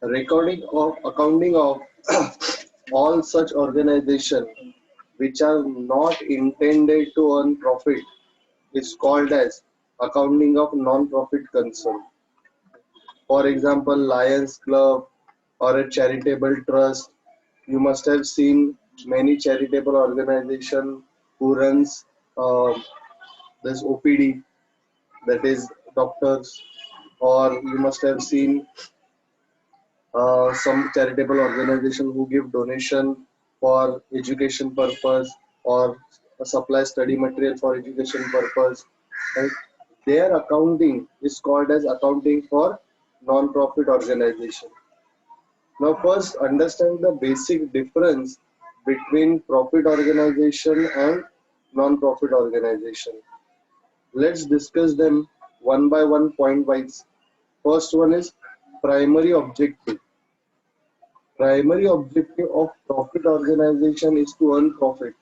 Recording of accounting of all such organizations which are not intended to earn profit is called as accounting of non-profit concern. For example, Lions Club or a charitable trust. You must have seen many charitable organization who runs this OPD, that is doctors, or you must have seen some charitable organization who give donation for education purpose or supply study material for education purpose, right? Their accounting is called as accounting for non-profit organization. Now first understand the basic difference between profit organization and non-profit organization. Let's discuss them one by one point wise. First one is primary objective. Primary objective of profit organization is to earn profit.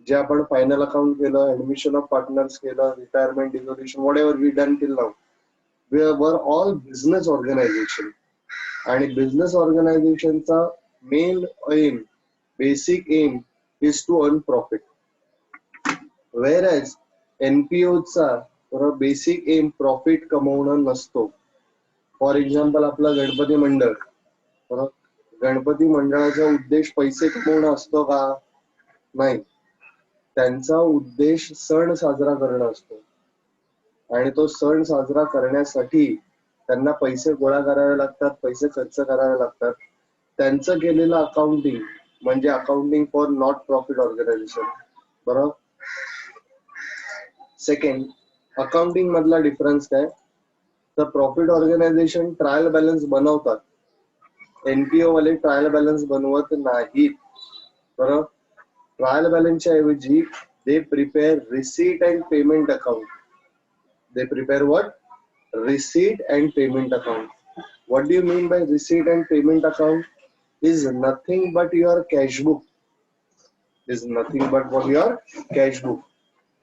जे आपण final account केलं, admission of partners केलं, retirement dissolution, whatever we done till now, we were all business organization. आणि business ऑर्गनायझेशनचा main aim, basic aim is to earn profit. Whereas एनपीओचा basic aim profit कमवणं नसतो. For example आपलं गणपती मंडळ, गणपती मंडळाचा उद्देश पैसे कमवणं असतो का? नाही. त्यांचा उद्देश सण साजरा करणं असतो. आणि तो सण साजरा करण्यासाठी त्यांना पैसे गोळा करावे लागतात, पैसे खर्च करावे लागतात. त्यांचं केलेलं अकाउंटिंग म्हणजे accounting for not profit organisation. बरोबर. सेकंड, अकाउंटिंग मधला डिफरन्स काय? तर प्रॉफिट ऑर्गनायझेशन ट्रायल बॅलन्स बनवतात, एनपीओ वाले ट्रायल बॅलन्स बनवत नाहीत. बरोबर. ट्रायल बॅलन्सच्या ऐवजी they prepare receipt and payment account. They prepare what? Receipt and payment account. What do you mean by receipt and payment account? Is nothing but your cash book. Is nothing but what your cash book,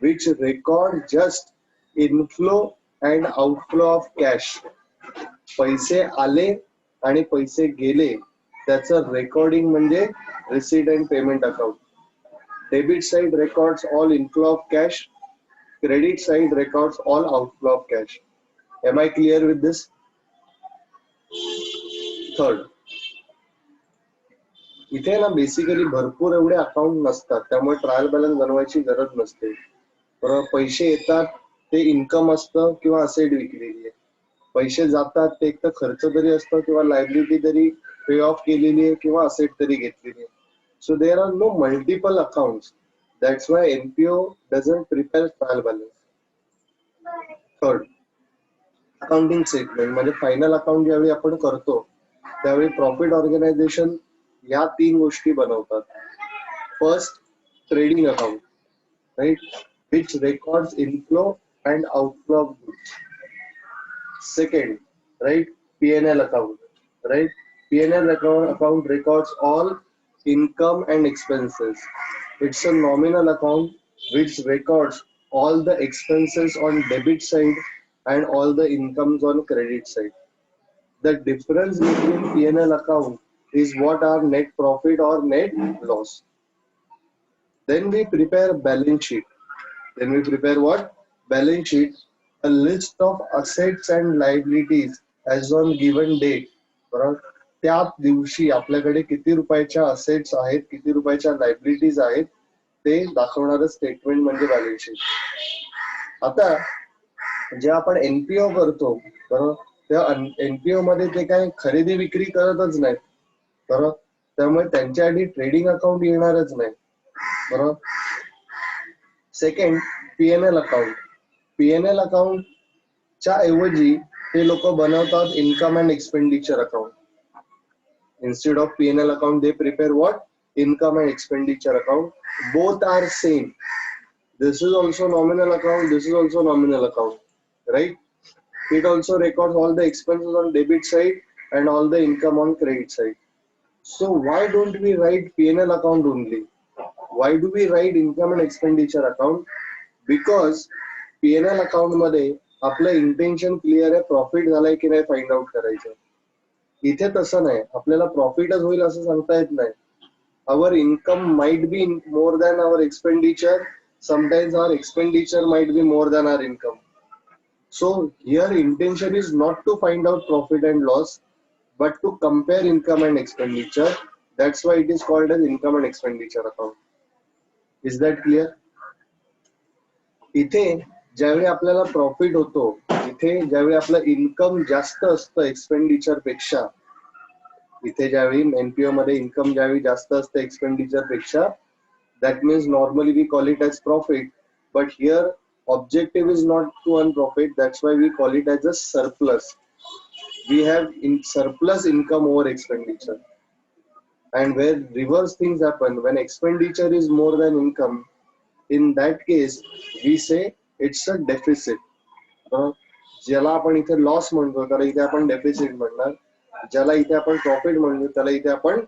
which record just inflow and outflow of cash. पैसे आले आणि पैसे गेले त्याचं recording म्हणजे receipt and payment account. Debit side records all inflow of cash. Credit side records all outflow of cash. Am I clear with this? Third, इथे ना basically भरपूर एवढे अकाउंट नसतात, त्यामुळे ट्रायल बॅलन्स बनवायची गरज नसते. पैसे येतात ते इन्कम असतं किंवा असेट विकलेली आहे. पैसे जातात ते एक तर खर्च तरी असतं किंवा लायबिलिटी तरी पे ऑफ केलेली आहे किंवा असेट तरी घेतलेली आहे. So there are no multiple accounts. That's why NPO doesn't prepare trial balance. Third, accounting statement म्हणजे फायनल अकाउंट ज्यावेळी आपण करतो त्यावेळी प्रॉफिट ऑर्गनायझेशन या 3 गोष्टी बनवतात. First, trading account, right, which records inflow and outflow of goods. Second, right, P&L account, right, P&L account records all income and expenses. It's a nominal account which records all the expenses on debit side and all the incomes on credit side. The difference between P&L account is what are net profit or net loss. Then we prepare balance sheet. Then we prepare what? Balance sheet, a list of assets and liabilities as on given date. Right? त्या दिवशी आपल्याकडे किती रुपयाच्या assets आहेत, किती रुपयाच्या liabilities आहेत ते दाखवणारं स्टेटमेंट म्हणजे बॅलन्स शीट. आता जे आपण एनपीओ करतो बरोबर, त्या एनपीओ मध्ये ते काय खरेदी विक्री करतच नाहीत बरोबर, त्यामुळे त्यांच्यासाठी ट्रेडिंग अकाउंट येणारच नाही बरोबर. Second, PNL account. पीएनएल अकाउंटच्या ऐवजी ते लोक बनवतात income and expenditure account. Instead of P&L account, they prepare what? Income and expenditure account. Both are same. This is also nominal account. This is also nominal account, right? It also records all the expenses on debit side and all the income on credit side. So why don't we write P&L account only? Why do we write income and expenditure account? Because P&L account मध्ये आपलं intention clear आहे, profit झालाय की नाही find out करायचं. इथे तसं नाही, आपल्याला प्रॉफिटच होईल असं सांगता येत नाही. our income might be more than our expenditure, sometimes our expenditure might be more than our income. So here intention is not to find out profit and loss, but to compare income and expenditure. That's why it is called as income and expenditure account. Is that clear? इथे ज्यावेळी आपल्याला profit होतो, इथे ज्यावेळी आपलं income जास्त असतं expenditure पेक्षा, इथे ज्यावेळी एनपीओ मध्ये इन्कम ज्यावेळी जास्त असतं एक्सपेंडिचर पेक्षा, that means normally we call it as profit, but here objective is not to earn profit, that's why we call it as a surplus. We have in surplus income over expenditure. And where reverse things happen, when expenditure is more than income, in that case we say it's a deficit. ज्याला आपण इथे loss म्हणतो त्याला इथे आपण deficit म्हणणार, ज्याला इथे आपण प्रॉफिट म्हणतो त्याला इथे आपण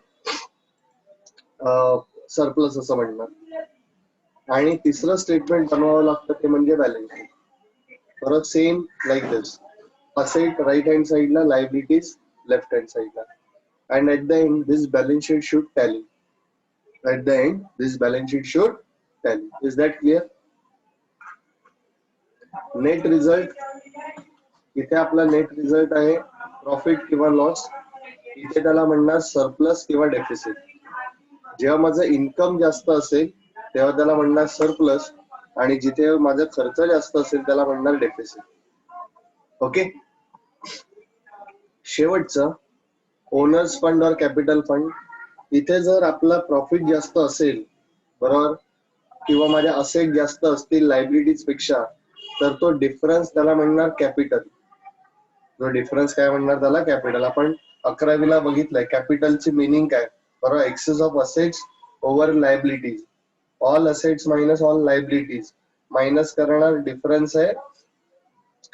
सरप्लस असं म्हणणार. आणि तिसरं स्टेटमेंट बनवावं लागतं ते म्हणजे बॅलन्स शीट. परत सेम लाईक दिस, असेट राईट हँड साईडला, लायबिलिटीज लेफ्ट हँड साईडला. And at the end this balance sheet should tally. At the end this balance sheet should tally. Is that clear? Net result, इथे आपला net result आहे profit किंवा loss, इथे त्याला म्हणणार surplus किंवा डेफिसिट. जेव्हा माझं इन्कम जास्त असेल तेव्हा त्याला म्हणणार सरप्लस, आणि जिथे माझा खर्च जास्त असेल त्याला म्हणणार डेफिसिट. ओके. शेवटचं ओनर्स फंड और कॅपिटल फंड. इथे जर आपला प्रॉफिट जास्त असेल बरोबर, किंवा माझ्या असेट जास्त असतील लायबिलिटीज पेक्षा, तर तो डिफरन्स त्याला म्हणणार कॅपिटल. जो डिफरन्स काय म्हणणार त्याला कॅपिटल. आपण 11वीला बघितलंय कॅपिटलची मिनिंग काय बरोबर, excess of assets over liabilities. All assets minus all liabilities minus करणार डिफरन्स आहे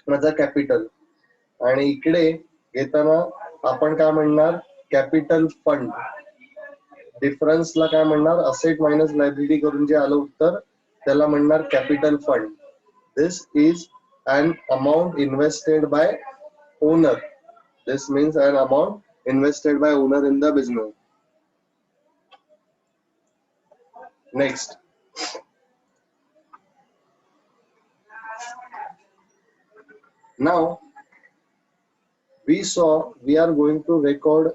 माझा कॅपिटल. आणि इकडे घेताना आपण काय म्हणणार कॅपिटल फंड. डिफरन्सला काय म्हणणार असेट मायनस लायबिलिटी करून जे आलं उत्तर त्याला म्हणणार capital fund. This is an amount invested by owner. This means an amount invested by owner in the business. Next, now we are going to record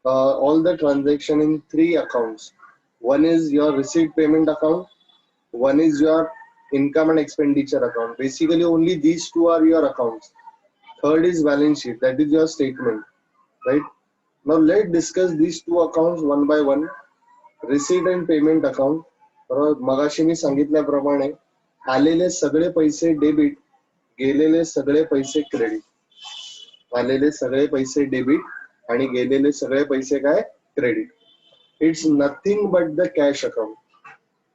all the transaction in 3 accounts. One is your receipt payment account, one is your income and expenditure account. Basically only these 2 are your accounts. Third is balance sheet, that is your statement, right? Now let's discuss these 2 accounts one by one. Receipt and payment account. मगाशी मी सांगितल्याप्रमाणे आलेले सगळे पैसे debit, गेलेले सगळे पैसे credit. आलेले सगळे पैसे डेबिट आणि गेलेले सगळे पैसे काय credit. It's nothing but the cash account.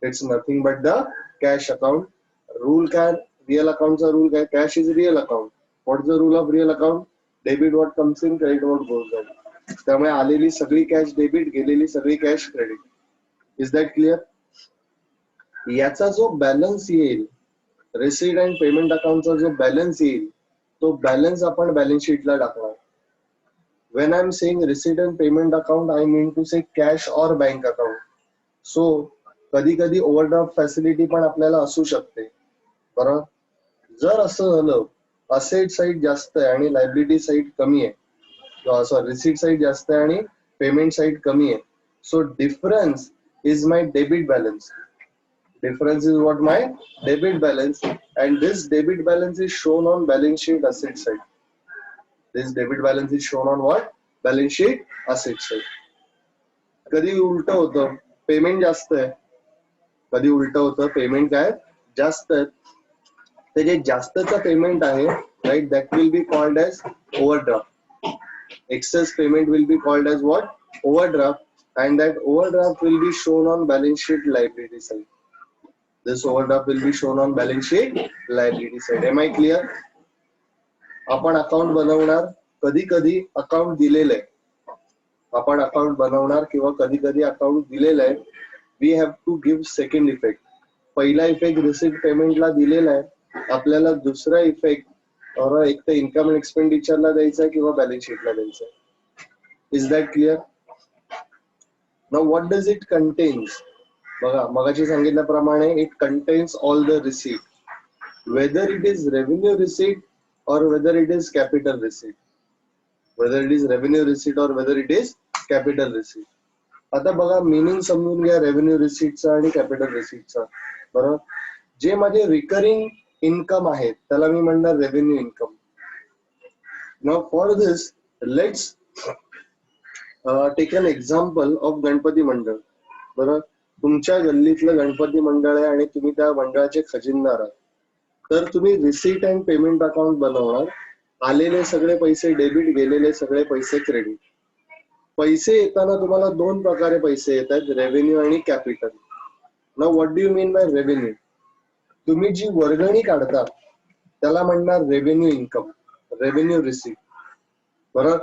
It's nothing but the cash account. Rule काय रिअल अकाउंटचा रूल काय, cash is real account. What is the rule of real account, debit what comes in, credit what goes out. त्यामुळे आलेली सगळी cash debit, गेलेली सगळी cash credit. Is that clear? याचा जो balance येईल रिसीट अँड पेमेंट अकाउंटचा जो बॅलन्स येईल तो बॅलन्स आपण बॅलन्स शीटला टाकणार. when I'm saying receipt and payment account, I mean to say cash or bank account. So कधी कधी ओव्हरड्राफ्ट फॅसिलिटी पण आपल्याला असू शकते बरोबर. जर असं झालं असेट साईड जास्त आहे आणि लायबिलिटी साईड कमी आहे, सॉरी रिसीट साईड जास्त आहे आणि पेमेंट साईड कमी आहे, so difference is my debit balance. Difference is what my debit balance, and this debit balance is shown on balance sheet asset side. This debit balance is shown on what? Balance sheet asset side. कधी उलट होतं payment जास्त आहे, कधी उलट होतं payment काय जास्त आहे. ते जे जास्तचं पेमेंट आहे right, that will be called as overdraft. Excess payment will be called as what? Overdraft. and that overdraft will be shown on balance sheet liability side. This overdraft will be shown on balance sheet liability side. Am I clear? आपण account बनवणार, कधी कधी account दिलेलं आहे, आपण account बनवणार किंवा कधी कधी अकाउंट दिलेलं आहे. We have to give second effect. पहिला इफेक्ट रिसीट पेमेंटला दिलेला आहे, आपल्याला दुसरा इफेक्ट एक तर इन्कम एक्सपेंडिचरला द्यायचा आहे किंवा बॅलन्स शीटला द्यायचा आहे. Is that clear? Now what does it contains? बघा मगाशी सांगितल्याप्रमाणे it contains all the receipt, whether it is revenue receipt or whether it is capital receipt, whether it is revenue receipt or whether it is capital receipt. आता बघा meaning समजून घ्या revenue रिसीटचा आणि capital रिसीटचा. बरोबर, जे माझे रिकरिंग इन्कम आहे त्याला मी म्हणणार revenue income. Now for this let's take an example of Ganpati mandal. बरोबर, तुमच्या गल्लीतलं गणपती मंडळ आहे आणि तुम्ही त्या मंडळाचे खजिनदार आहात. तर तुम्ही रिसीट अँड पेमेंट अकाउंट बनवणार. आलेले सगळे पैसे डेबिट, गेलेले सगळे पैसे क्रेडिट. पैसे येताना तुम्हाला दोन प्रकारे पैसे येतात, रेव्हेन्यू आणि capital. Now what do you mean by revenue? तुम्ही जी वर्गणी काढता त्याला म्हणणार रेव्हेन्यू इन्कम, रेव्हेन्यू रिसीट. बरोबर,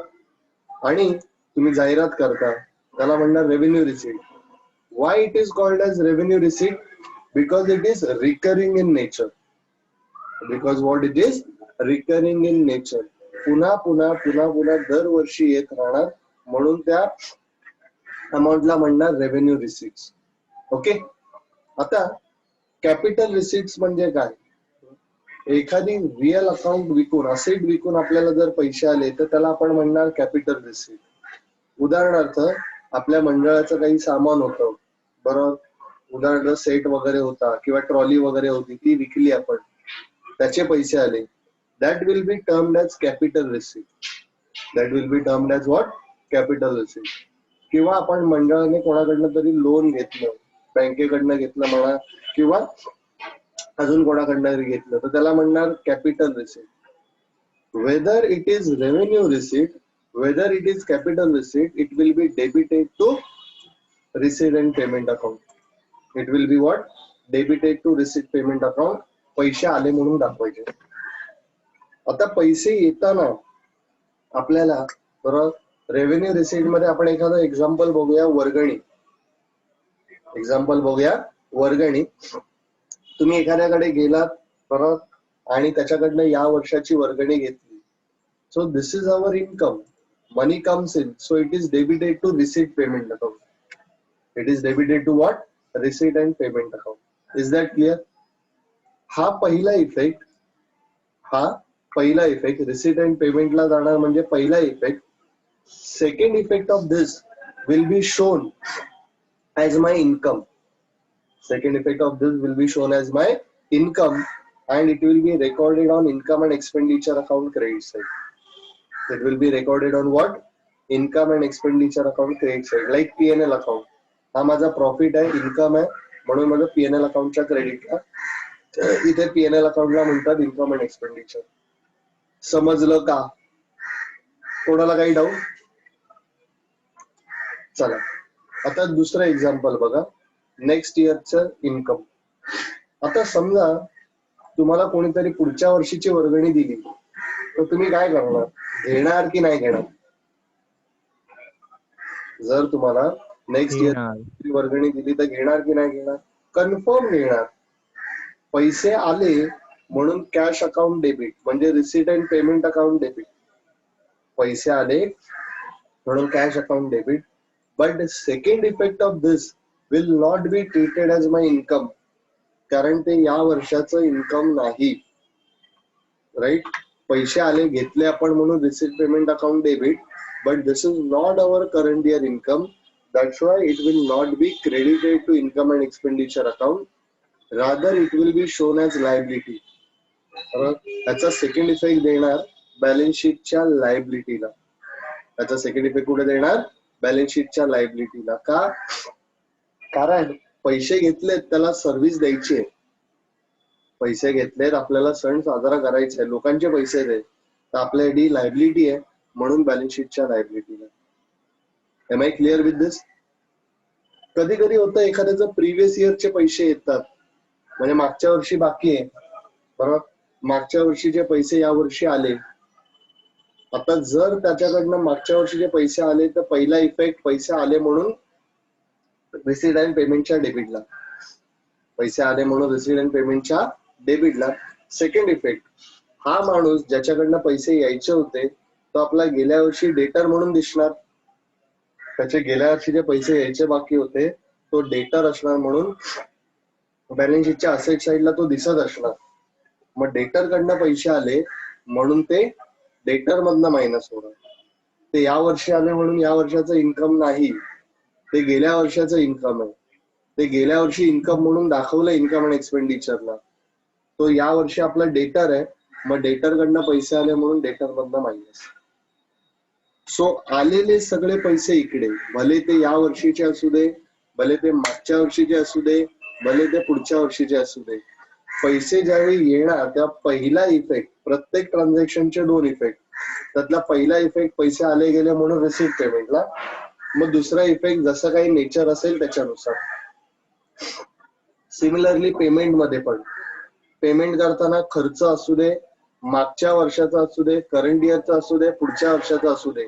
आणि तुम्ही जाहिरात करता त्याला म्हणणार revenue receipt. Why it is called as revenue receipt? Because it is recurring in nature. Because what it is recurring in nature, पुन्हा पुन्हा पुन्हा पुन्हा दरवर्षी येत राहणार, म्हणून त्या अमाऊंटला म्हणणार रेव्हेन्यू रिसीट्स. ओके, आता कॅपिटल रिसीट्स म्हणजे काय? एखादी रिअल अकाउंट विकून, असेट विकून आपल्याला जर पैसे आले तर त्याला आपण म्हणणार कॅपिटल रिसीट. उदाहरणार्थ आपल्या मंडळाचं काही सामान होतं, बरोबर, उदाहरणार्थ सेट वगैरे होता किंवा ट्रॉली वगैरे होती, ती विकली आपण, त्याचे पैसे आले, that will be termed as capital receipt. That will be termed as what? Capital receipt. किंवा आपण मंडळाने कोणाकडनं तरी लोन घेतलं, बँकेकडनं घेतलं म्हणा किंवा अजून कोणाकडनं तरी घेतलं, तर त्याला म्हणणार capital receipt. Whether it is revenue receipt, whether it is capital receipt, it will be debited to receipt and payment account. It will be what? Debited to receipt payment account. पैसे आले म्हणून दाखवायचे. आता पैसे येताना आपल्याला, बरोबर, रेव्हेन्यू रिसीट मध्ये आपण एखादं एक्झाम्पल बघूया, वर्गणी. एक्झाम्पल बघूया वर्गणी. तुम्ही एखाद्याकडे गेलात, बरोबर, आणि त्याच्याकडनं या वर्षाची वर्गणी घेतली. So this is our income, money comes in, so it is debited to receipt payment account. It is debited to what? Receipt and payment account. Is that clear? हा पहिला इफेक्ट, हा पहिला इफेक्ट रिसीट अँड पेमेंटला जाणार म्हणजे पहिला effect. Second effect of this will be shown as my income. Second effect of this will be shown as my income and it will be recorded on income and expenditure account credit side. It will be recorded on what? Income and expenditure account credit side, like P&L account. हा माझा profit आहे, income आहे, म्हणून माझं P&L अकाउंटच्या क्रेडिटला, इथे P&L अकाउंटला म्हणतात income and expenditure. समजलं का? कोणाला काही डाऊट? चला आता दुसरं एक्झाम्पल बघा, नेक्स्ट इयरचं इन्कम. आता समजा तुम्हाला कोणीतरी पुढच्या वर्षीची वर्गणी दिली, तर तुम्ही काय करणार? घेणार की नाही घेणार? जर तुम्हाला नेक्स्ट इयर वर्गणी दिली तर घेणार की नाही घेणार? कन्फर्म घेणार. पैसे आले म्हणून कॅश अकाउंट डेबिट, म्हणजे receipt and payment account debit. पैसे आले म्हणून cash account debit. But the second effect of this will not be treated as my income, कारण ते या वर्षाचं इन्कम नाही. राईट? पैसे आले, घेतले आपण म्हणून receipt payment account debit, but this is not our current year income. That's why it will not be credited to income and expenditure account. Rather it will be shown as liability. त्याचा second effect देणार balance शीटच्या लायबिलिटीला. त्याचा second effect कुठे देणार? Balance शीटच्या लायबिलिटीला. का? कारण पैसे घेतलेत, त्याला सर्व्हिस द्यायची आहे. पैसे घेतलेत, आपल्याला सण साजरा करायचा आहे, लोकांचे पैसे दे, तर आपल्यासाठी लायबिलिटी आहे, म्हणून बॅलन्स शीटच्या लायबिलिटीला. एम आय क्लिअर विथ दिस? कधी कधी होतं एखाद्याचं प्रिव्हियस इयरचे पैसे येतात, म्हणजे मागच्या वर्षी बाकी आहे, बरोबर, मागच्या वर्षीचे पैसे या वर्षी आले. आता जर त्याच्याकडनं मागच्या वर्षीचे पैसे आले तर पहिला इफेक्ट पैसे आले म्हणून रिसीट अँड पेमेंटच्या डेबिटला. पैसे आले म्हणून रिसीट अँड पेमेंटच्या डेबिटला. सेकंड इफेक्ट, हा माणूस ज्याच्याकडनं पैसे यायचे होते तो आपला गेल्या वर्षी डेटर म्हणून दिसणार, त्याचे गेल्या वर्षीचे पैसे यायचे बाकी होते, तो डेटर असणार म्हणून बॅलन्स शीटच्या असेट साईडला तो दिसत असणार. मग डेटर कडनं पैसे आले म्हणून ते डेटर मधनं मायनस होणार. ते या वर्षी आले म्हणून या वर्षाचं इन्कम नाही, ते गेल्या वर्षाचं इन्कम आहे. ते गेल्या वर्षी इन्कम म्हणून दाखवलं इन्कम आणि एक्सपेंडिचरला, तो या वर्षी आपला डेटर आहे. मग डेटर कडनं पैसे आले म्हणून डेटर मधनं मायनस. सो आलेले सगळे पैसे इकडे, भले ते या वर्षीचे असू दे, भले ते मागच्या वर्षीचे असू दे, भले ते पुढच्या वर्षीचे असू दे, पैसे ज्यावेळी येणार त्या पहिला इफेक्ट, प्रत्येक ट्रान्झॅक्शनचे 2 इफेक्ट. त्यातला पहिला इफेक्ट पैसे आले गेले म्हणून रिसीट पेमेंटला, मग दुसरा इफेक्ट जसं काही नेचर असेल त्याच्यानुसार. सिमिलरली पेमेंट मध्ये पण, पेमेंट करताना खर्च असू दे, मागच्या वर्षाचा असू दे, करंट इयरचा असू दे, पुढच्या वर्षाचा असू दे,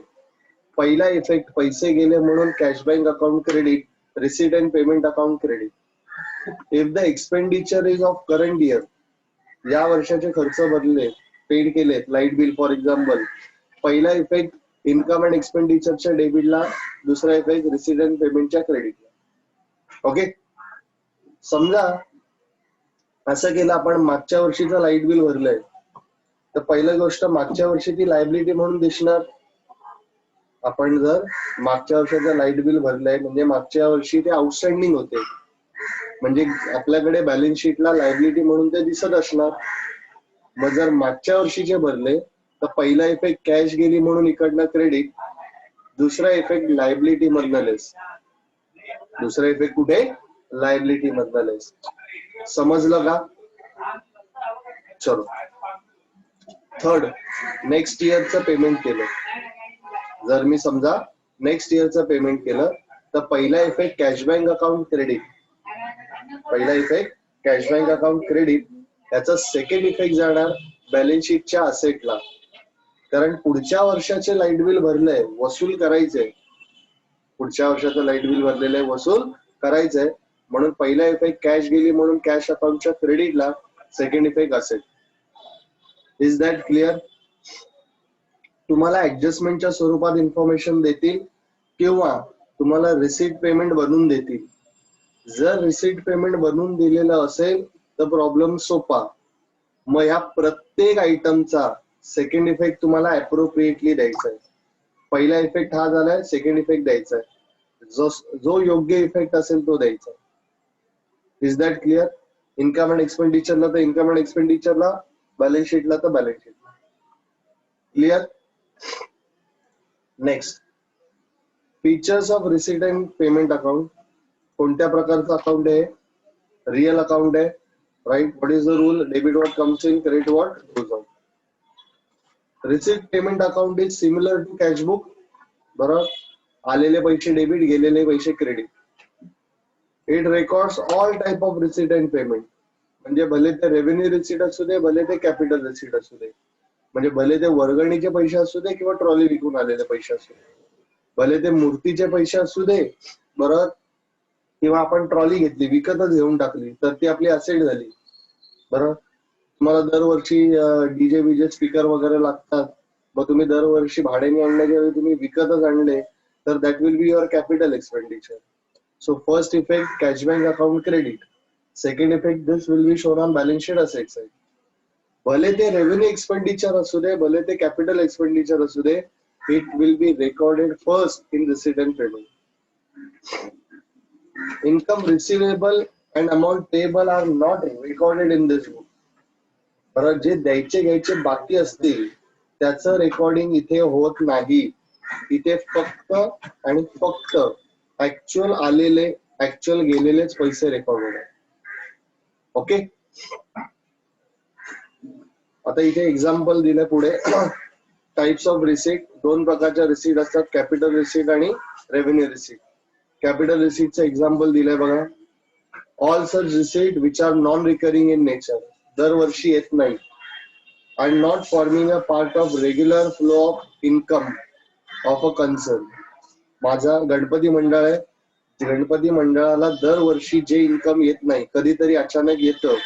पहिला इफेक्ट पैसे गेले म्हणून cash bank account credit, receipt and payment account credit. If the expenditure is of current year, या वर्षाचे खर्च भरले, पेड केले, लाईट बिल फॉर एक्झाम्पल, पहिला इफेक्ट इन्कम अँड एक्सपेंडिचरच्या डेबिटला, दुसरा इफेक्ट रिसीट अँड पेमेंटच्या क्रेडिटला. ओके, समजा असं केलं आपण, मागच्या वर्षीचं लाईट बिल भरलंय, तर पहिली गोष्ट मागच्या वर्षी ती लायबिलिटी म्हणून दिसणार. आपण जर मागच्या वर्षाचं लाईट बिल भरलंय म्हणजे मागच्या वर्षी ते आउटस्टँडिंग होते, म्हणजे आपल्याकडे बॅलन्स शीटला लायबिलिटी म्हणून ते दिसत असणार. मग जर मागच्या वर्षीचे भरले तर पहिला इफेक्ट कॅश गेली म्हणून इकडनं क्रेडिट, दुसरा इफेक्ट लायबिलिटी मधनं लेस. दुसरा इफेक्ट कुठे? लायबिलिटी मधनं लेस. समजलं का? चलो, थर्ड, नेक्स्ट इयरचं पेमेंट केलं. जर मी समजा नेक्स्ट इयरचं पेमेंट केलं तर पहिला effect cash bank account credit, पहिला effect cash bank account credit. त्याचा सेकंड इफेक्ट जाणार बॅलन्स शीटच्या असेटला, कारण पुढच्या वर्षाचे लाईट बिल भरलंय, वसूल करायचंय. पुढच्या वर्षाचं लाईट बिल भरलेलं आहे, वसूल करायचंय, म्हणून पहिला इफेक्ट कॅश गेली म्हणून कॅश अकाउंटच्या क्रेडिटला, second effect asset. Is that clear? तुम्हाला ऍडजस्टमेंटच्या स्वरूपात इन्फॉर्मेशन देतील किंवा तुम्हाला रिसीट पेमेंट बनवून देतील. जर रिसीट पेमेंट बनवून दिलेलं असेल तर प्रॉब्लेम सोपा. मग या प्रत्येक आयटमचा सेकंड इफेक्ट तुम्हाला अप्रोप्रिएटली द्यायचा आहे. पहिला इफेक्ट हा झालाय, सेकंड इफेक्ट द्यायचा आहे, जो योग्य इफेक्ट असेल तो द्यायचा. Is that clear? Income and एक्सपेंडिचरला तर इन्कम अँड एक्सपेंडिचरला, बॅलन्स शीटला तर बॅलन्स शीटला. Clear? Next, features of receipt and payment account. कोणत्या प्रकारचं अकाउंट आहे? रिअल अकाउंट आहे, right? What is the rule? Debit what comes in, credit what goes out. Receipt payment account is similar to cash book. बरोबर, आलेले पैसे debit, गेलेले पैसे credit. It records all type of receipt and payment. म्हणजे भले ते revenue receipt असू दे, भले ते कॅपिटल रिसीट असू दे, म्हणजे भले ते वर्गणीचे पैसे असू दे किंवा ट्रॉली विकून आलेले पैसे असू दे, भले ते मूर्तीचे पैसे असू दे, बरोबर, किंवा आपण ट्रॉली घेतली, विकतच घेऊन टाकली, तर ती आपली असेट झाली. बरोबर, तुम्हाला दरवर्षी डीजे बीजे स्पीकर वगैरे लागतात, मग तुम्ही दरवर्षी भाड्याने आणण्याच्या वेळी तुम्ही विकतच आणले तर that will be your capital expenditure. So first effect cash bank account credit, second effect this will be shown on balance sheet asset side. भले ते रेव्हेन्यू एक्सपेंडिचर असू दे, भले ते कॅपिटल एक्सपेंडिचर असू दे, it will be recorded first in receipt and payment. Income receivable and amount payable are not recorded in this book. बरं, जे द्यायचे घ्यायचे बाकी असतील त्याचं रेकॉर्डिंग इथे होत नाही. इथे फक्त आणि फक्त ऍक्च्युअल आलेले, ऍक्च्युअल गेलेलेच पैसे रेकॉर्ड होणार. ओके, आता इथे एक्झाम्पल दिलंय पुढे. टाइप्स ऑफ रिसीट, 2 प्रकारच्या रिसीट असतात, कॅपिटल रिसीट आणि रेव्हेन्यू रिसीट. कॅपिटल रिसीटचं एक्झाम्पल दिलंय बघा. All such receipt which are non recurring in nature, दरवर्षी येत नाही, and not forming a part of regular flow of income of a concern. माझा गणपती मंडळ आहे, गणपती मंडळाला दरवर्षी जे इन्कम येत नाही, कधीतरी अचानक येतं,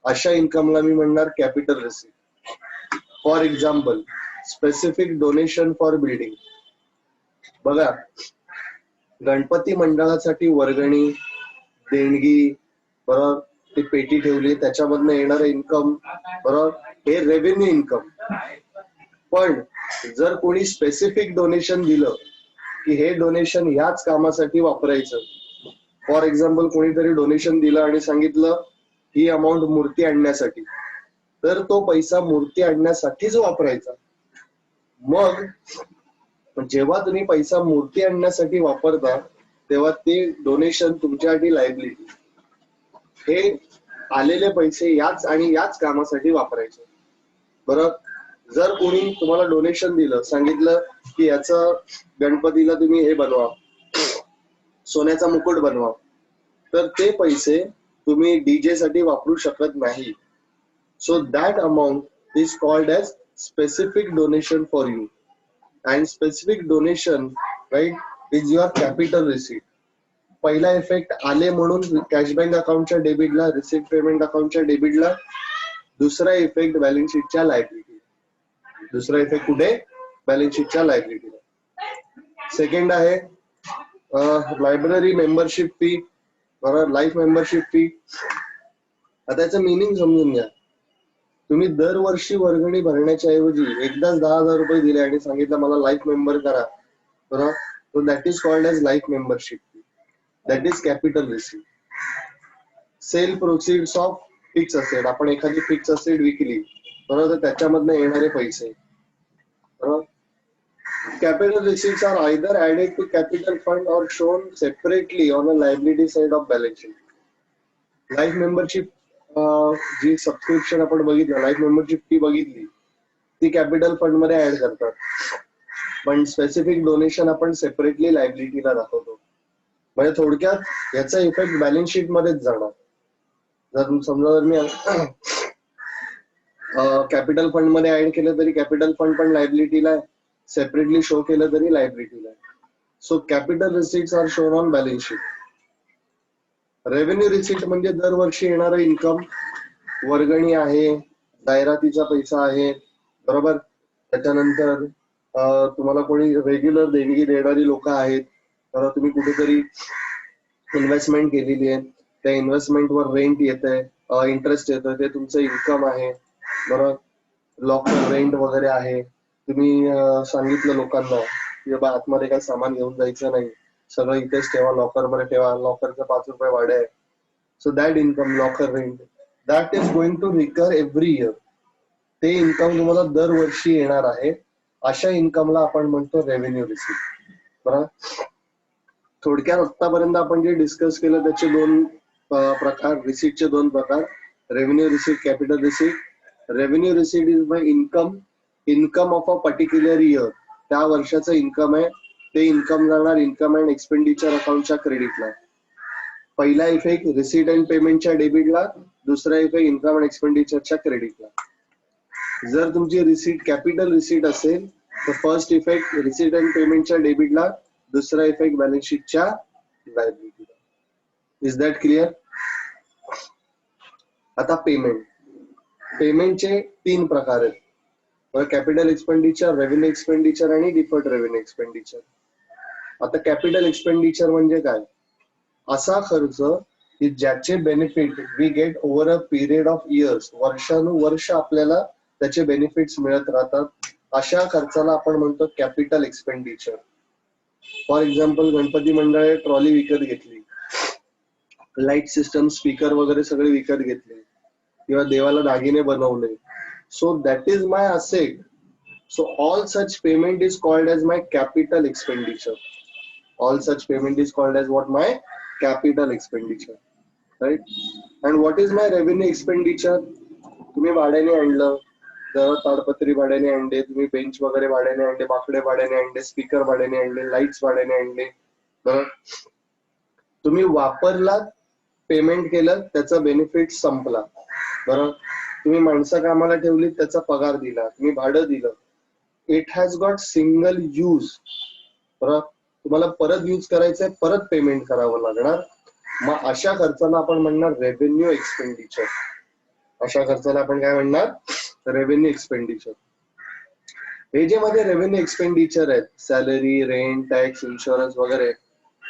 अशा इन्कमला मी म्हणणार capital receipt. For example, specific donation for building. बघा, गणपती मंडळासाठी वर्गणी, देणगी, बरोबर, ती पेटी ठेवली त्याच्यामधनं येणारं इन्कम, बरोबर, हे रेव्हेन्यू इन्कम. पण जर कोणी स्पेसिफिक डोनेशन दिलं की हे डोनेशन ह्याच कामासाठी वापरायचं, फॉर एक्झाम्पल कोणीतरी डोनेशन दिलं आणि सांगितलं ही अमाऊंट मूर्ती आणण्यासाठी, तर तो पैसा मूर्ती आणण्यासाठीच वापरायचा. मग जेव्हा तुम्ही पैसा मूर्ती आणण्यासाठी वापरता तेव्हा ते डोनेशन तुमच्यासाठी लायबिलिटी. हे आलेले पैसे याच आणि याच कामासाठी वापरायचे. बरं, जर कोणी तुम्हाला डोनेशन दिलं, सांगितलं की याचं गणपतीला तुम्ही हे बनवा, सोन्याचा मुकुट बनवा, तर ते पैसे तुम्ही डीजे साठी वापरू शकत नाही. So that amount is called as specific donation for you. And specific donation, right, is your capital receipt. पहिला इफेक्ट आले म्हणून कॅश बँक अकाउंटच्या डेबिटला, रिसीट पेमेंट अकाउंटच्या डेबिटला. दुसरा इफेक्ट बॅलन्स शीटच्या लायबिलिटी. दुसरा इफेक्ट कुठे? बॅलन्स शीटच्या लायबिलिटीला. सेकंड आहे लायब्ररी मेंबरशिप फी, बरोबर, लाईफ मेंबरशिप फी. आता याचं मिनिंग समजून घ्या. तुम्ही दरवर्षी वर्गणी भरण्याच्या ऐवजी एकदाच 10,000 रुपये दिले आणि सांगितलं मला लाईफ मेंबर करा, बरोबर, तो that is called as life membership fee. That is capital receipt. Sale proceeds of fix asset. आपण एखादी फिक्स असेट विकली, बरोबर, तर त्याच्यामधनं येणारे पैसे, बरोबर. Capital receipts are either added to capital fund or shown separately on a liability side of balance sheet. Life membership जी subscription आपण बघितलं, लाईफ मेंबरशिप फी बघितली, ती कॅपिटल फंड मध्ये ऍड करतात. पण स्पेसिफिक डोनेशन आपण सेपरेटली लायबिलिटीला दाखवतो. म्हणजे थोडक्यात याचा इफेक्ट बॅलन्स शीट मध्येच जाणार. जर समजा जर मी कॅपिटल फंड मध्ये ऍड केलं तरी कॅपिटल फंड पण लायबिलिटीला आहे, सेपरेटली शो केलं तरी लायबिलिटीला आहे. So capital receipts are shown on balance sheet. Revenue receipt म्हणजे दरवर्षी येणारं इन्कम, वर्गणी आहे, जाहिरातीचा पैसा आहे, बरोबर. त्याच्यानंतर तुम्हाला कोणी रेग्युलर देणगी देणारी लोक आहेत, तर तुम्ही कुठेतरी इन्व्हेस्टमेंट केलेली आहे, त्या इन्व्हेस्टमेंटवर रेंट येतंय, इंटरेस्ट येतोय, ते तुमचं इन्कम आहे, बरोबर. लॉकर रेंट वगैरे आहे. तुम्ही सांगितलं लोकांना की बाबा आतमध्ये काही सामान घेऊन जायचं नाही, सगळं इथेच ठेवा, लॉकर मध्ये ठेवा, लॉकरचं 5 रुपये भाडे आहे. So that income, locker rent, that is going to recur every year. ते इन्कम तुम्हाला दरवर्षी येणार आहे. अशा इन्कमला आपण म्हणतो रेव्हेन्यू रिसीट, बरोबर. थोडक्यात आतापर्यंत आपण जे डिस्कस केलं त्याचे दोन प्रकार, रिसीटचे दोन प्रकार, revenue receipt, capital receipt. Revenue receipt is my income of a particular year. त्या वर्षाचं इन्कम आहे, ते इन्कम जाणार इन्कम अँड एक्सपेंडिचर अकाउंटच्या क्रेडिटला. पहिला इफेक्ट रिसीट अँड पेमेंटच्या डेबिटला, दुसरा इफेक्ट इन्कम अँड एक्सपेंडिचरच्या क्रेडिटला. जर तुमची रिसीट कॅपिटल रिसीट असेल तर फर्स्ट इफेक्ट रिसीट अँड पेमेंटच्या डेबिटला, दुसरा इफेक्ट बॅलन्स शीटच्या लायबिलिटीला. Is that clear? आता पेमेंटचे 3 प्रकार आहेत, कॅपिटल एक्सपेंडिचर, रेव्हेन्यू एक्सपेंडिचर आणि डिफर्ड रेव्हेन्यू एक्सपेंडिचर. आता कॅपिटल एक्सपेंडिचर म्हणजे काय? असा खर्च की ज्याचे benefit we get over a period of years, वर्षानुवर्ष आपल्याला त्याचे बेनिफिट्स मिळत राहतात, अशा खर्चाला आपण म्हणतो capital expenditure. For example Ganpati मंडळे ट्रॉली विकत घेतली, लाईट सिस्टम, स्पीकर वगैरे सगळे विकत घेतले, किंवा देवाला दागिने बनवले. So that is my asset. So all such payment is called as my capital expenditure. All such payment is called as what? My capital expenditure, right? And what is my revenue expenditure? तुम्ही भाड्याने आणलं, जर ताडपत्री भाड्याने आणले, तुम्ही bench वगैरे भाड्याने आणले, बाकडे भाड्याने आणले, स्पीकर भाड्याने आणले, लाईट्स भाड्याने आणले, तर तुम्ही वापरला, पेमेंट केलं, त्याचा बेनिफिट संपला, बरोबर. तुम्ही माणसं कामाला ठेवली, त्याचा पगार दिला, तुम्ही भाडं दिलं, it has got single use, बरोबर. तुम्हाला परत यूज करायचंय, परत पेमेंट करावं लागणार. मग अशा खर्चाला आपण म्हणणार रेव्हेन्यू एक्सपेंडिचर. अशा खर्चाला आपण काय म्हणणार? Revenue expenditure. हे जे मध्ये रेव्हेन्यू एक्सपेंडिचर आहेत, सॅलरी, रेंट, टॅक्स, इन्शुरन्स वगैरे,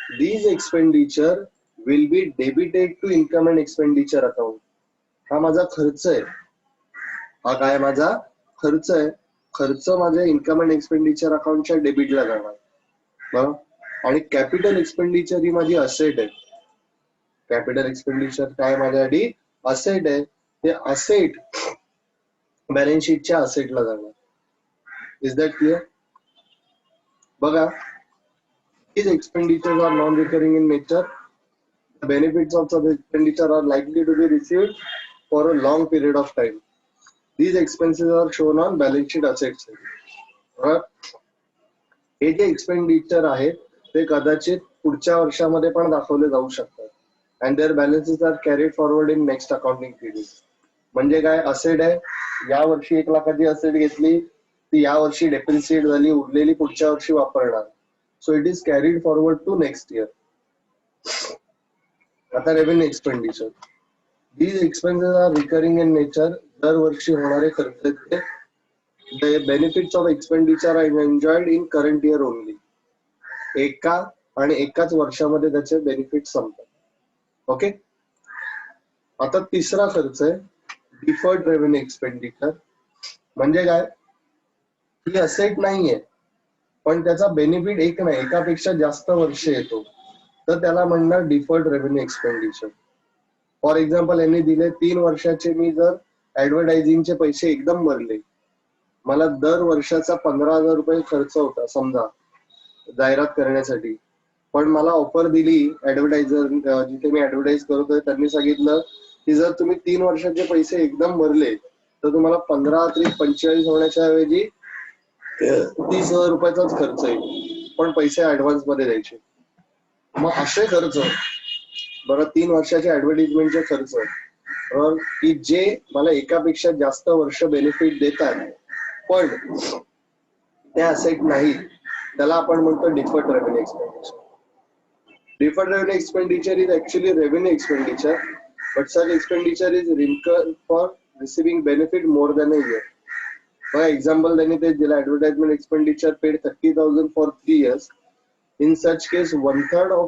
These expenditure will be debited to income and expenditure account. हा माझा खर्च आहे, हा काय माझा खर्च आहे, खर्च माझ्या इन्कम अँड एक्सपेंडिचर अकाउंटच्या डेबिटला जाणार बरोबर. आणि कॅपिटल एक्सपेंडिचर ही माझी असेट आहे. कॅपिटल एक्सपेंडिचर काय माझ्यासाठी असेट आहे, ते असेट बॅलन्स शीटच्या असेटला जाणार. Is that clear? बघा, these expenditures are non-recurring in nature. The benefits of such expenditure are likely to be received for a long period of time. These expenses are shown on balance sheet assets. हे जे expenditure आहेत ते कदाचित पुढच्या वर्षामध्ये पण दाखवले जाऊ शकतात. And their balances are carried forward in next accounting period. म्हणजे काय, असेट आहे, या वर्षी 1 लाखाची असेट घेतली, ती या वर्षी डेप्रिसिएट झाली, उरलेली पुढच्या वर्षी वापरणार. So it is carried forward to next year. आता revenue expenditure. These expenses are recurring in nature. दरवर्षी होणारे खर्च. The benefits of expenditure are enjoyed in current year only. एका आणि एकाच वर्षामध्ये त्याचे बेनिफिट संपतात. ओके. आता तिसरा खर्च आहे डिफर्ड रेव्हेन्यू एक्सपेंडिचर. म्हणजे काय, ही असेट नाहीये पण त्याचा बेनिफिट एक नाही, एकापेक्षा जास्त वर्ष येतो, तर त्याला म्हणणार deferred revenue expenditure. For example, यांनी दिले 3 वर्षाचे मी जर ऍडव्हर्टायझिंगचे पैसे एकदम भरले, मला दर वर्षाचा 15,000 रुपये खर्च होता समजा जाहिरात करण्यासाठी, पण मला ऑफर दिली ऍडव्हर्टायझर, जिथे मी ऍडव्हर्टाईज करतोय त्यांनी सांगितलं की जर तुम्ही 3 वर्षाचे पैसे एकदम भरले तर तुम्हाला 15 ते 45 होण्याच्या ऐवजी 30,000 रुपयाचाच खर्च येईल, पण पैसे ऍडव्हान्स मध्ये द्यायचे. मग असे खर्च बरं, 3 वर्षाचे ऍडव्हर्टाइजमेंटचे खर्च की जे मला एकापेक्षा जास्त वर्ष बेनिफिट देतात पण ते असेट नाही, त्याला आपण म्हणतो deferred revenue expenditure. Deferred revenue expenditure is actually revenue expenditure, but such expenditure is incurred for receiving benefit more than a year. For example, त्यांनी ते दिलं advertisement expenditure paid 30,000 for 3 years. In such case, 1/3 of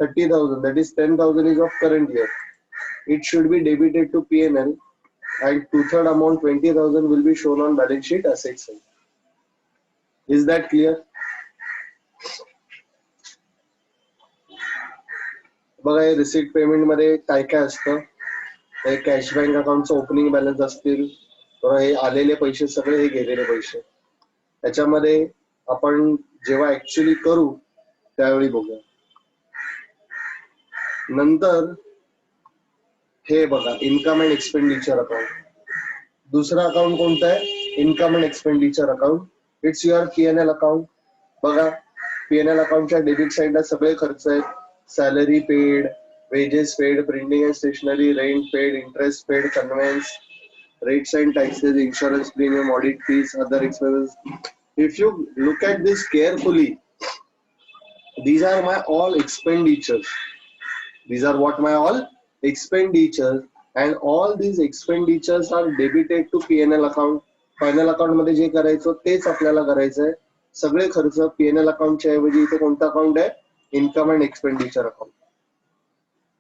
30,000, that is 10,000, is of current year. It should be debited to P&L, and 2/3 amount 20,000 will be shown on balance sheet asset side. Is that clear? बघा, हे receipt payment मध्ये काय काय असतं. हे cash bank अकाउंटचं opening balance असतील, तर हे आलेले पैसे सगळे हे गेलेले पैसे. त्याच्यामध्ये आपण जेव्हा ऍक्च्युअली करू त्यावेळी बघूया. नंतर हे बघा, इन्कम अँड एक्सपेंडिचर अकाउंट. दुसरा अकाउंट कोणतं आहे? Income and expenditure account. It's your P&L account. बघा, P&L अकाउंटच्या डेबिट साइडला सगळे खर्च आहेत. Salary paid, wages paid, printing and stationery, rent paid, interest paid, conveyance, rates and taxes, insurance premium, audit fees, other expenses. If you look at this carefully, these are my all expenditures. These are what my all expenditures, and all these expenditures are debited to P&L account. Final account मध्ये जे करायचं तेच आपल्याला करायचंय. सगळे खर्च P&L अकाउंटच्या ऐवजी इथे कोणतं अकाउंट आहे? Income and expenditure account.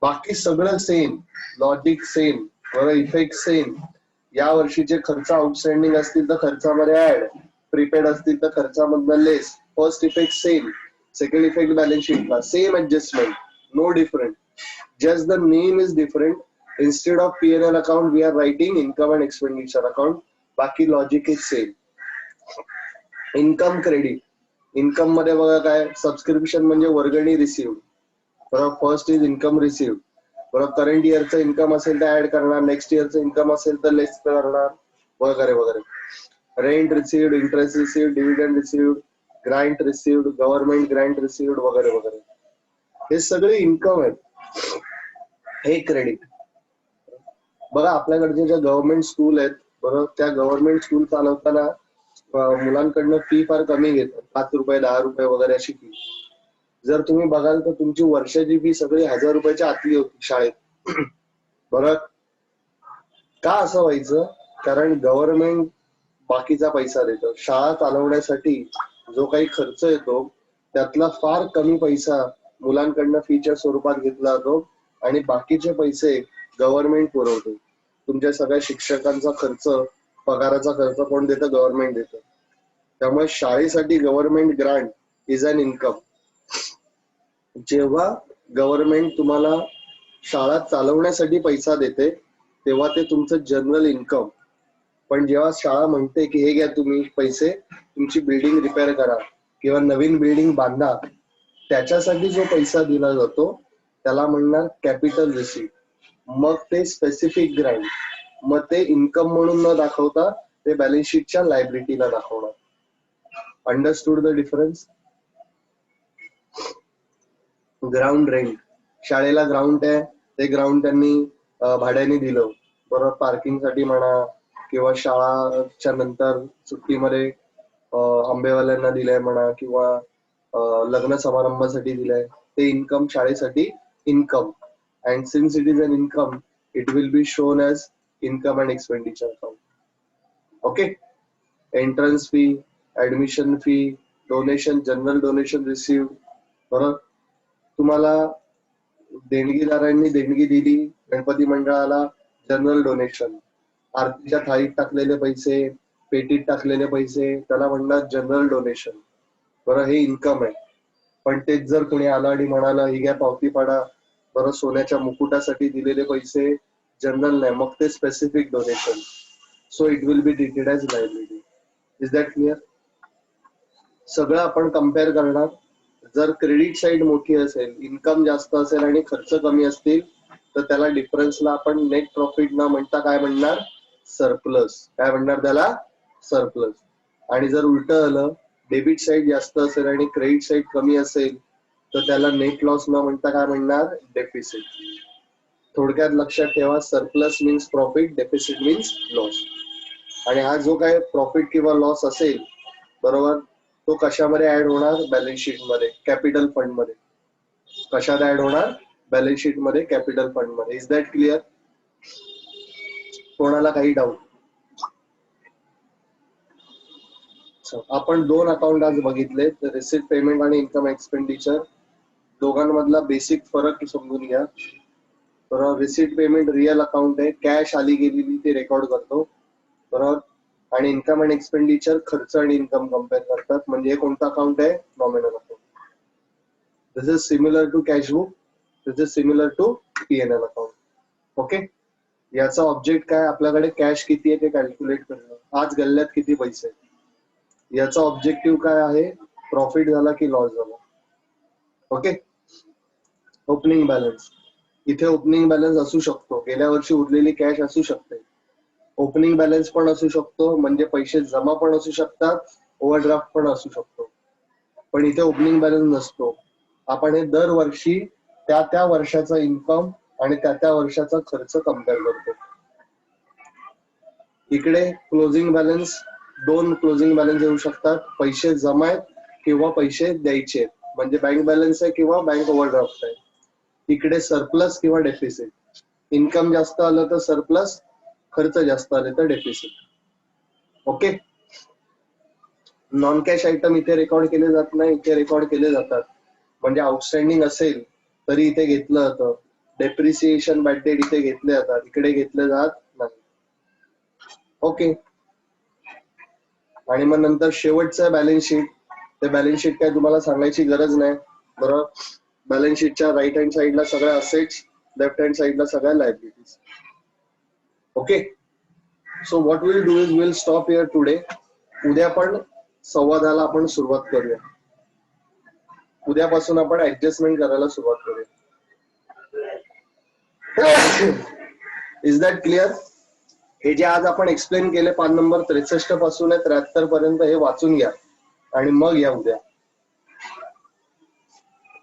बाकी सगळं same, logic same, effect same. या वर्षीचे खर्च आउटस्टँडिंग असतील तर खर्चामध्ये ऍड, प्रीपेड असतील तर खर्चामधनं less. First effect same, second effect balance शीटला same adjustment, no different. Just the name is different. Instead of P&L account we are writing income and expenditure account. बाकी logic is same. Income credit. Income मध्ये बघा काय, subscription म्हणजे वर्गणी receive. बरोबर, first is income receive. बरोबर, current इयरचं income असेल तर ऍड करणार, नेक्स्ट इयरचं इन्कम असेल तर लेस करणार, वगैरे वगैरे. Rent received, interest received, dividend received, Grant received, government Grant received, वगैरे वगैरे. हे सगळे इन्कम आहेत. हे क्रेडिट. बघा, आपल्याकडचे ज्या गव्हर्नमेंट स्कूल आहेत, बरोबर, त्या गव्हर्नमेंट स्कूल चालवताना मुलांकडनं फी फार कमी घेतात, 5 रुपये 10 रुपये वगैरे अशी फी. जर तुम्ही बघाल तर तुमची वर्षाची फी सगळी 1,000 रुपयाच्या आतली होती शाळेत. बरोबर. का असं व्हायचं? कारण गव्हर्नमेंट बाकीचा पैसा देतं. शाळा चालवण्यासाठी जो काही खर्च येतो त्यातला फार कमी पैसा मुलांकडनं फीच्या स्वरूपात घेतला जातो आणि बाकीचे पैसे गव्हर्नमेंट पुरवते. तुमच्या सगळ्या शिक्षकांचा खर्च, पगाराचा खर्च कोण देतं? गव्हर्नमेंट देतं. त्यामुळे शाळेसाठी government grant is an income. जेव्हा गव्हर्नमेंट तुम्हाला शाळा चालवण्यासाठी पैसा देते तेव्हा ते तुमचं जनरल इन्कम. पण जेव्हा शाळा म्हणते की हे घ्या तुम्ही पैसे, तुमची बिल्डिंग रिपेअर करा किंवा नवीन बिल्डिंग बांधा, त्याच्यासाठी जो पैसा दिला जातो त्याला म्हणणार कॅपिटल रिसीट. मग ते स्पेसिफिक ग्रांट, मग ते इन्कम म्हणून न दाखवता ते बॅलन्स शीटच्या लायबिलिटीला दाखवणार. Understood the difference? Ground rent, शाळेला ग्राउंड आहे, ते ग्राउंड त्यांनी भाड्याने दिलं, बरोबर, पार्किंगसाठी म्हणा किंवा शाळाच्या नंतर सुट्टीमध्ये आंबेवाल्यांना दिलंय म्हणा किंवा लग्न समारंभासाठी दिलंय, ते इन्कम शाळेसाठी income. And since it is an income, it will be shown as income and expenditure account. Okay. Entrance fee, admission fee, donation, general donation received, बरोबर. तुम्हाला देणगीदारांनी देणगी दिली गणपती मंडळाला, जनरल डोनेशन. आरतीच्या थाळीत टाकलेले पैसे, पेटीत टाकलेले पैसे, त्याला म्हणतात जनरल डोनेशन. बरं, हे इन्कम आहे. पण तेच जर कोणी आला आणि म्हणाला ही घ्या पावती पाडा, बरं, सोन्याच्या मुकुटासाठी दिलेले पैसे जनरल नाही, मग ते specific donation. So it will be treated as liability. Is that clear? सगळं आपण कम्पेअर करणार. जर क्रेडिट साईड मोठी असेल, इन्कम जास्त असेल आणि खर्च कमी असतील, तर त्याला डिफरन्सला आपण नेट प्रॉफिट न म्हणता काय म्हणणार? सरप्लस. काय म्हणणार त्याला? सरप्लस. आणि जर उलट आलं, डेबिट साईड जास्त असेल आणि क्रेडिट साईड कमी असेल, तर त्याला नेट लॉस न म्हणता काय म्हणणार? डेफिसिट. थोडक्यात लक्षात ठेवा, surplus means profit, deficit means loss. आणि हा जो काय प्रॉफिट किंवा लॉस असेल, बरोबर, तो कशामध्ये ऍड होणार? बॅलन्स शीट मध्ये, कॅपिटल फंड मध्ये. कशात ऍड होणार? बॅलन्स शीट मध्ये, कॅपिटल फंड मध्ये. Is that clear? कोणाला काही डाऊट? आपण दोन अकाउंट आज बघितले, रिसिट पेमेंट आणि इन्कम एक्सपेंडिचर. दोघांमधला बेसिक फरक समजून घ्या. बरोबर, रिसिट पेमेंट रिअल अकाउंट आहे, कॅश आली गेलेली ते रेकॉर्ड करतो, बरोबर. आणि इन्कम अँड एक्सपेंडिचर खर्च आणि इन्कम कम्पेअर करतात. म्हणजे हे कोणतं अकाउंट आहे? Nominal account. This is similar to cash book, this is similar to PNL account. Okay. याचा ऑब्जेक्ट काय? आपल्याकडे कॅश किती आहे ते कॅल्क्युलेट करणं. आज गल्ल्यात किती पैसे आहेत. याचा ऑब्जेक्टिव्ह काय आहे? प्रॉफिट झाला की लॉस झाला. ओके. ओपनिंग बॅलन्स, इथे ओपनिंग बॅलन्स असू शकतो, गेल्या वर्षी उरलेली कॅश असू शकते. ओपनिंग बॅलन्स पण असू शकतो, म्हणजे पैसे जमा पण असू शकतात, ओव्हरड्राफ्ट पण असू शकतो. पण इथे ओपनिंग बॅलन्स नसतो. आपण हे दरवर्षी त्या त्या वर्षाचा इन्कम आणि त्या त्या वर्षाचा खर्च कम्पेअर करतो. इकडे क्लोजिंग बॅलन्स, दोन क्लोजिंग बॅलन्स येऊ शकतात, पैसे जमा आहेत किंवा पैसे द्यायचे, म्हणजे बँक बॅलन्स आहे किंवा बँक ओव्हरड्राफ्ट आहे. इकडे सरप्लस किंवा डेफिसिट. इन्कम जास्त आलं तर सरप्लस, खर्च जास्त आले तर deficit. Okay. Non cash item इथे रेकॉर्ड केले जात नाही, इथे रेकॉर्ड केले जातात. म्हणजे आउटस्टँडिंग असेल तरी इथे घेतलं जातं. डेप्रिसिएशन, बॅड डेट इथे घेतले जातात, इकडे घेतले जात नाही. ओके. आणि मग नंतर शेवटचं बॅलन्स शीट. ते बॅलन्स शीट काय तुम्हाला सांगायची गरज नाही, बरोबर. बॅलन्स शीटच्या राईट हँड साईडला सगळ्या असेट्स, लेफ्ट हँड साईडला सगळ्या liabilities. Okay. So what will do is will stop here today. उद्या पण संवादाला आपण सुरुवात करूया. उद्यापासून आपण ऍडजस्टमेंट करायला सुरुवात करूया. Is that clear? हे जे आज आपण एक्सप्लेन केले, पान नंबर 63 पासून 73 पर्यंत, हे वाचून घ्या आणि मग या उद्या.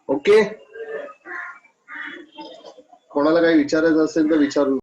ओके. कोणाला काही विचारायचं असेल तर विचारू.